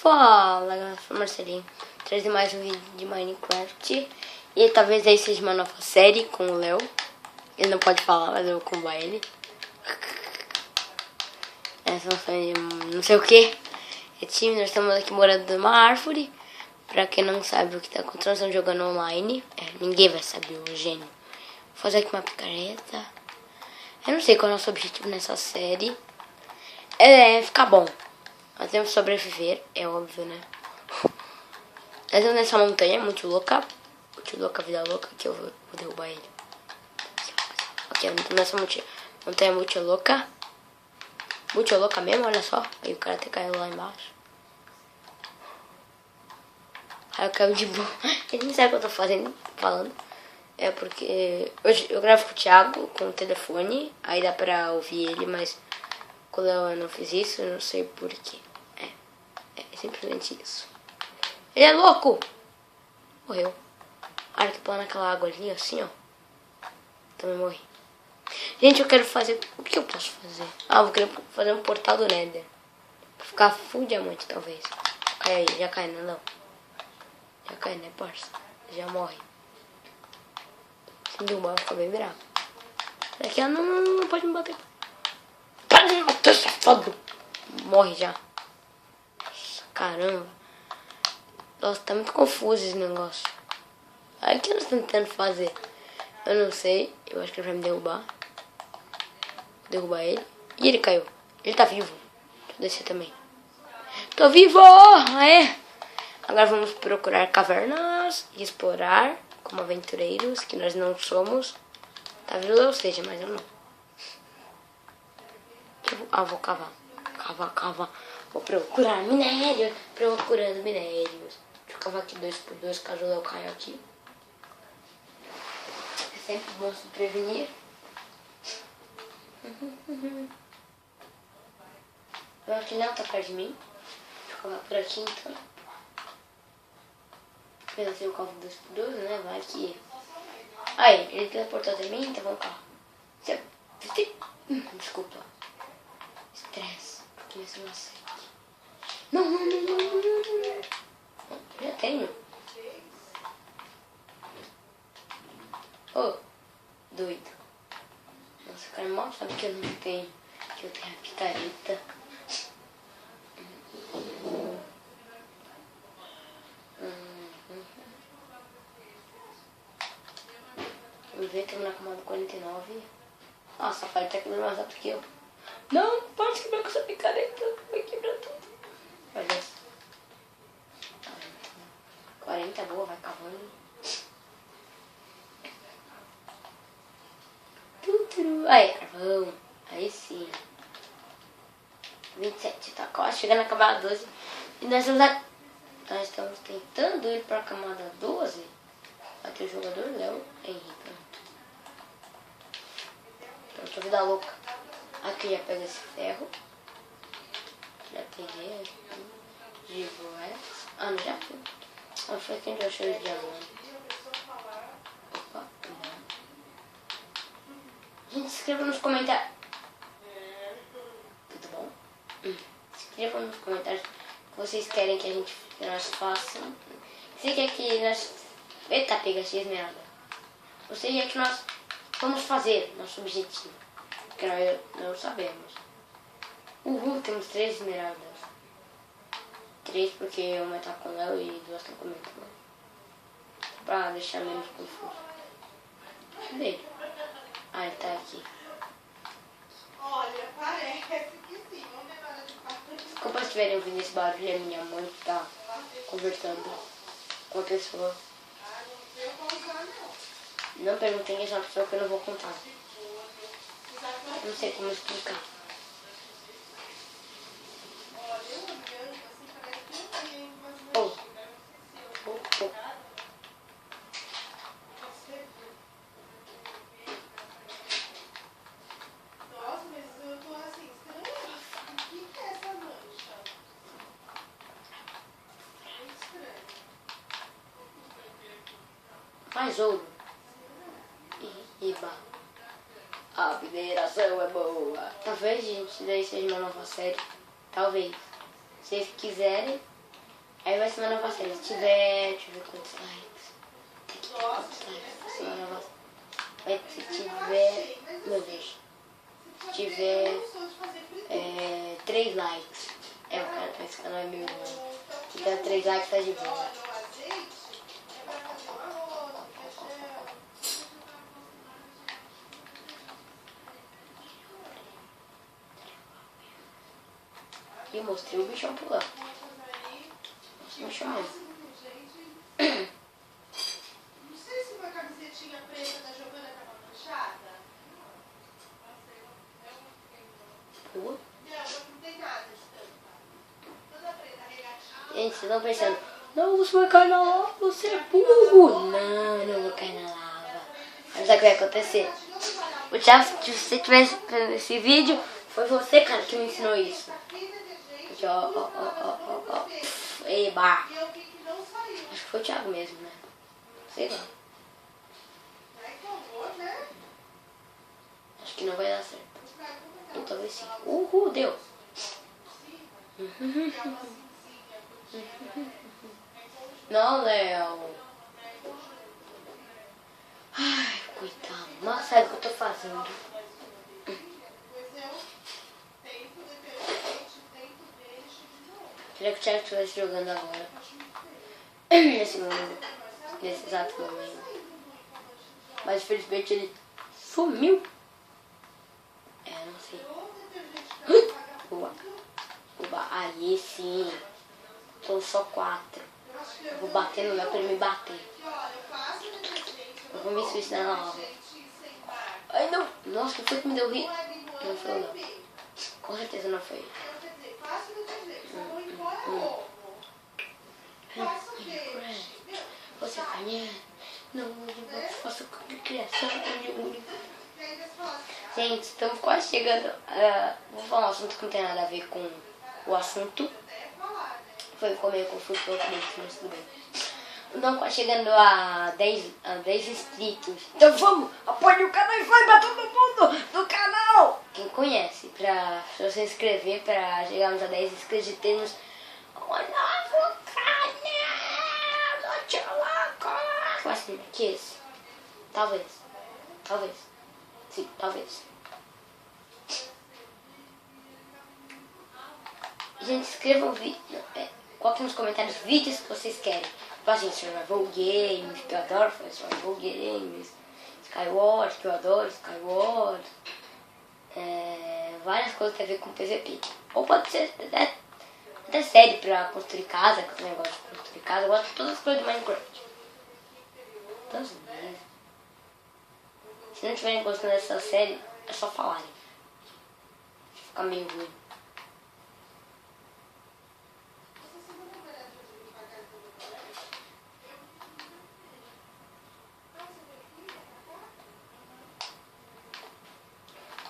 Fala, galera, sou o Marcelinho, trazendo mais um vídeo de Minecraft. E talvez aí seja uma nova série com o Léo. Ele não pode falar, mas eu vou combar ele. Essa é uma série de não sei o que. É time, nós estamos aqui morando numa árvore. Pra quem não sabe o que tá acontecendo, nós estamos jogando online. Ninguém vai saber, o gênio. Vou fazer aqui uma picareta. Eu não sei qual é o nosso objetivo nessa série. É ficar bom. Nós temos que sobreviver, é óbvio, né? Nós estamos nessa montanha muito louca. Muito louca, vida louca, que eu vou derrubar ele. Aqui, nessa montanha muito louca. Muito louca mesmo, olha só. Aí o cara até caiu lá embaixo. Aí eu caio de boa. Ele nem sabe o que eu tô falando. É porque hoje eu gravo com o Thiago com o telefone. Aí dá pra ouvir ele, mas quando eu não fiz isso, eu não sei porquê. É simplesmente isso. Ele é louco! Morreu. Olha que pula naquela água ali, assim, ó. Também morri. Gente, eu quero fazer... O que eu posso fazer? Eu vou querer fazer um portal do Nether. Pra ficar full diamante, talvez. Cai aí, já cai, né, não? Já cai, né, parça? Já morre. Se derrubar, eu vou ficar bem bravo. Daqui ela não pode me bater. Para de me bater, safado! Morre já. Nossa, caramba. Nossa, tá muito confuso esse negócio. Aí o que nós estamos tentando fazer? Eu não sei. Eu acho que ele vai me derrubar. Vou derrubar ele. E ele caiu. Ele tá vivo. Deixa eu descer também. Tô vivo! Aê! Agora vamos procurar cavernas e explorar como aventureiros, que nós não somos. Tá vindo ou seja, mas eu não. Vou cavar. Cavar. Vou procurar minério. Procurando minérios. Deixa eu cavar aqui 2x2 caso o Léo caia aqui. É sempre bom se prevenir. Eu acho que ele não tá perto de mim. Deixa eu cavar por aqui então. Apenas eu cavo 2x2, né? Vai que... Aí, ele teleportou até mim, então vamos cá. Desculpa. Estresse. Porque isso não sei. Não. Já tenho. Doido. Nossa, o cara mal sabe que eu não tenho. Que eu tenho a picareta. Vamos ver, estamos na camada 49. Nossa, pai tá quebrando mais alto que eu. Não, pode quebrar com essa picareta. Vai quebrar tudo. Olha isso. 40 boa, vai cavando. Aí, carvão. Aí sim. 27, tá quase chegando na camada 12. E nós estamos tentando ir pra camada 12. Aqui o jogador Léo Henrique. Pronto, vida louca. Aqui já pega esse ferro. Já peguei aqui. De voar. Não, já fui. Foi quem já achou esse diamante. Opa, gente, se inscreva nos comentários. Tudo bom? Se inscreva nos comentários que vocês querem que nós façamos. Você quer que nós... Eita, pega essa esmeralda. Você quer que nós vamos fazer nosso objetivo. Porque nós não sabemos. Temos 3 esmeraldas. 3 porque uma tá com o Léo e 2 estão comigo. Pra deixar menos confuso. Cadê ele? Ele tá aqui. Olha, parece que sim. Desculpa se estiverem ouvindo esse barulho, é minha mãe que tá conversando com a pessoa. Não perguntem quem é essa pessoa que eu não vou contar. Não sei como explicar. Nossa, mas eu tô assim, estranho. O que é essa mancha? Muito estranho. Mais ouro. Iba. A mineração é boa. Talvez, gente, daí seja uma nova série. Talvez. Se vocês quiserem, Aí vai semana passada. Se tiver. Deixa eu ver quantos likes. Tem que ter quantos likes semana passada. Mas se tiver. Meu Deus. Se tiver 3 likes. Esse canal é meu irmão. Se tiver 3 likes tá de boa. E mostrei o bichão pulando. O bichão mesmo. Não sei se uma camisetinha preta da Giovana tava manchada. Pulou? Não tem nada de tampa. Toda preta, regatinha. Gente, vocês estão pensando, não, você vai cair na lava, você é burro. Não, não vou cair na lava. Mas sabe o que vai acontecer? O Thiago, se você tivesse vendo esse vídeo, foi você, cara, que me ensinou isso. Aqui, ó. Eba. Acho que foi o Thiago mesmo, né? Sei lá. Acho que não vai dar certo. Ou talvez sim. Deu. Não, Léo. Ai, coitado. Mas sabe o que eu tô fazendo? Queria que o Thiago estivesse jogando agora. Nesse momento. Nesse exato momento. Mas infelizmente ele sumiu. Não sei. Uba. Aí sim. São só 4. Eu vou bater no Léo pra ele me bater. Eu vou me suicidar na lava. Ai não! Nossa, que foi que me deu rir? Não foi o Léo. Com certeza não foi ele. Você conhece? Não, eu faço criação. Gente, estamos quase chegando. Vou falar um assunto que não tem nada a ver com o assunto. Foi meio confuso pelo acredito, mas tudo bem. Não, quase chegando a 10 inscritos. Então vamos, apoie o canal e vai pra todo mundo do canal. Quem conhece, pra se inscrever, pra chegarmos a 10 inscritos e termos um novo canal. Assim, que esse? Talvez. Sim, talvez. Gente, escrevam coloquem nos comentários vídeos que vocês querem. Tipo assim, Survival Games, que eu adoro fazer Survival Games. Skyward, que eu adoro Skyward. Várias coisas que tem a ver com PVP. Ou pode ser até série pra construir casa, que eu negócio de construir casa. Eu gosto de todas as coisas de Minecraft. Todas mesmo. Se não tiverem gostando dessa série, é só falarem. Fica meio ruim.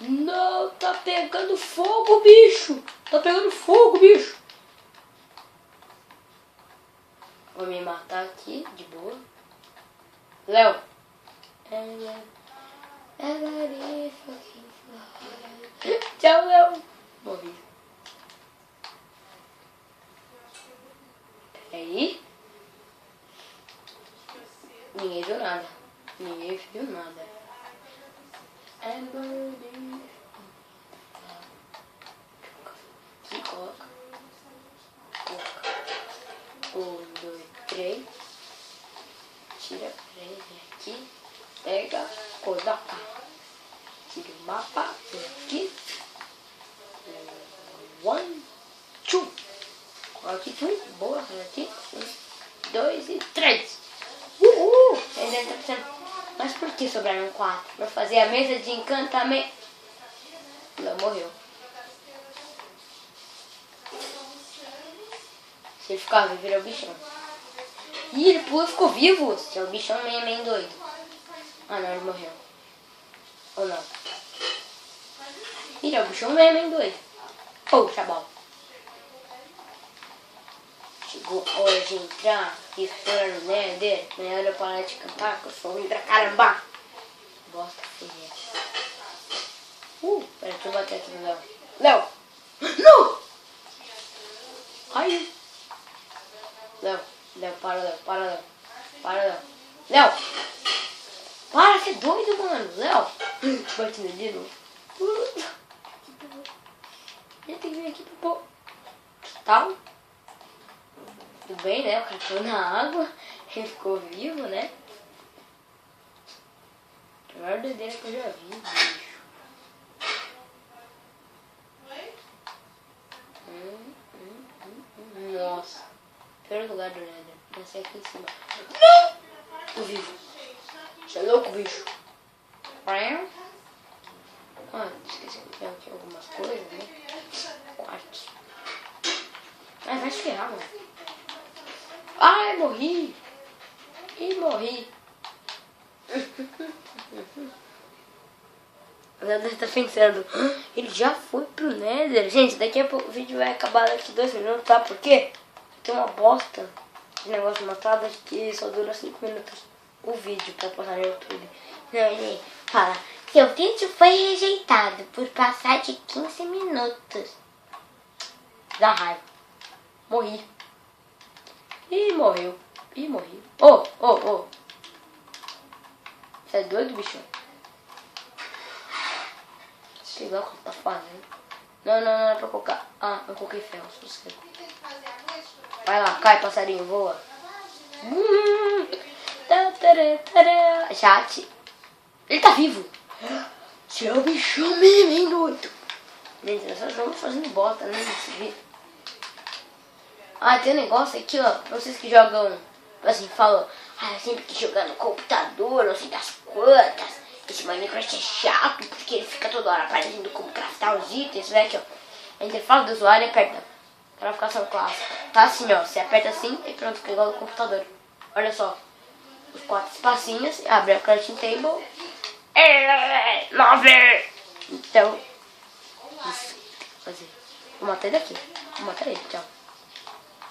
Não, tá pegando fogo, bicho. Tá pegando fogo, bicho. Vou me matar aqui, de boa. Léo. Tchau, Léo. Morri. Peraí. Ninguém viu nada. Aqui, coloca. 1, 2, 3. Tira, vem aqui. Pega, coloca. Tira o mapa, vem aqui. 1, 2. Coloca aqui, 2. Boa, vem aqui. 1, 2 e 3. Vocês devem estar pensando, mas por que sobraram 4? Pra fazer a mesa de encantamento. Não, morreu. Se ele ficar vivo, ele é o bichão. Ih, ele pulou e ficou vivo. Esse é o bichão meio doido. Ah, não, ele morreu. Ou não? Ih, é o bichão meio doido. Chabal. Chegou a hora de entrar e explorar no Nether. Não é hora para de cantar, que eu sou ruim pra caramba. Bosta feia. Peraí, deixa eu bater aqui no Léo. Léo! Não! Ai! Léo, Léo, para, Léo, para, Léo. Para, Léo. Léo! Para, você é doido, mano. Léo! Bate no dedo. Ele tem que vir aqui pro tal. Tudo bem, né? O cara caiu na água. Ele ficou vivo, né? A maior doideira que eu já vi, bicho. Nossa. Pior lugar do Nether. Vai ser aqui em cima. Não! Tô vivo. Você é louco, bicho. Ah, esqueci de pegar aqui algumas coisas, né? Quartos. Ai, vai se ferrar, mano. Ai, morri. Ih, morri. O Nether tá pensando, ele já foi pro Nether. Gente, daqui a pouco o vídeo vai acabar daqui 2 minutos, tá? Por quê? Tem uma bosta de negócio matado que só dura 5 minutos o vídeo pra postar no YouTube. Não, ele fala, seu vídeo foi rejeitado por passar de 15 minutos. Dá raiva. Morri. Ih, morreu. Ih, morri. Ô. Você é doido, bicho? Sei lá o que tá fazendo. Não é pra colocar. Ah, eu coloquei ferro. Vai lá, cai, passarinho, voa. Chat. Ele tá vivo. Você é o bichão mesmo, hein, doido. Gente, nós só estamos fazendo bosta, né, nesse vídeo. Ah, tem um negócio aqui, ó. Pra vocês que jogam, assim, falam, eu sempre quis jogar no computador, não sei das quantas. Esse Minecraft é chato, porque ele fica toda hora aparecendo como craftar os itens, né, aqui, ó. A interface do usuário aperta. Graficação clássica. Tá assim, ó. Você aperta assim e pronto, fica igual no computador. Olha só. Os 4 espacinhos. Abre a crafting table. 9! Então. Isso. Fazer. Vou matar ele aqui. Vou matar ele, tchau.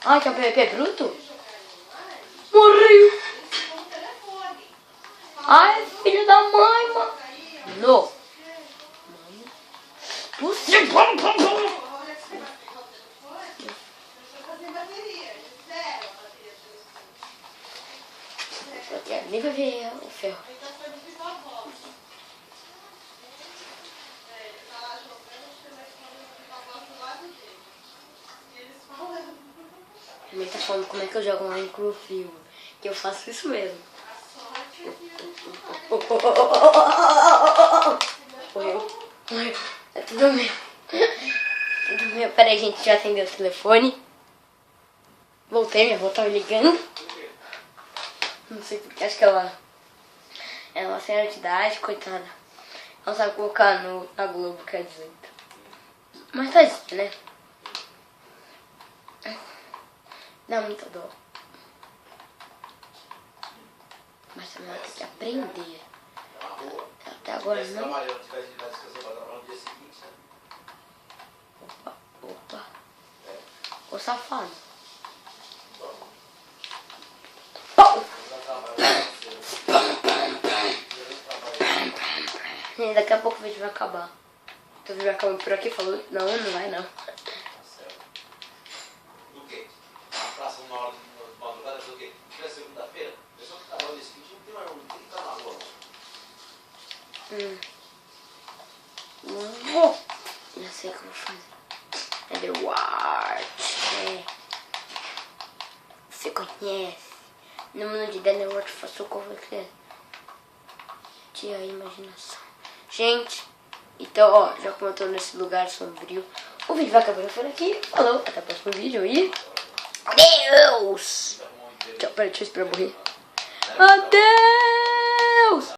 Ai, que é o PVP bruto? Morreu! Ai, filho da mãe, mano. No. Você. Nem vai ver o ferro. Ele tá falando como é que eu jogo Minecraft, que eu faço isso mesmo. Morreu. É tudo meu. Tudo meu. Pera aí, gente, já atendeu o telefone. Voltei, minha avó tava ligando. Não sei porque, acho que ela é uma senhora de idade, coitada. Ela sabe colocar na Globo, quer dizer. Mas tadinha, né? Dá muita dó. Mas também ela tem que aprender. Até agora não. Opa. Ô safado. Daqui a pouco o vídeo vai acabar. Então o vídeo vai acabar por aqui, falou? Não vai não. Do quê? A praça uma hora de madrugada, do quê? Se tiver segunda-feira, a pessoa que tá lá nesse vídeo não tem mais onde estar na rua. Já sei o que eu vou fazer. Edward. Você conhece? No mundo de Edward eu faço o que você tinha a imaginação. Gente, então, ó, já como eu tô nesse lugar sombrio, o vídeo vai acabar por aqui. Falou, até o próximo vídeo e... Adeus! Tchau, peraí, deixa eu esperar morrer. Adeus!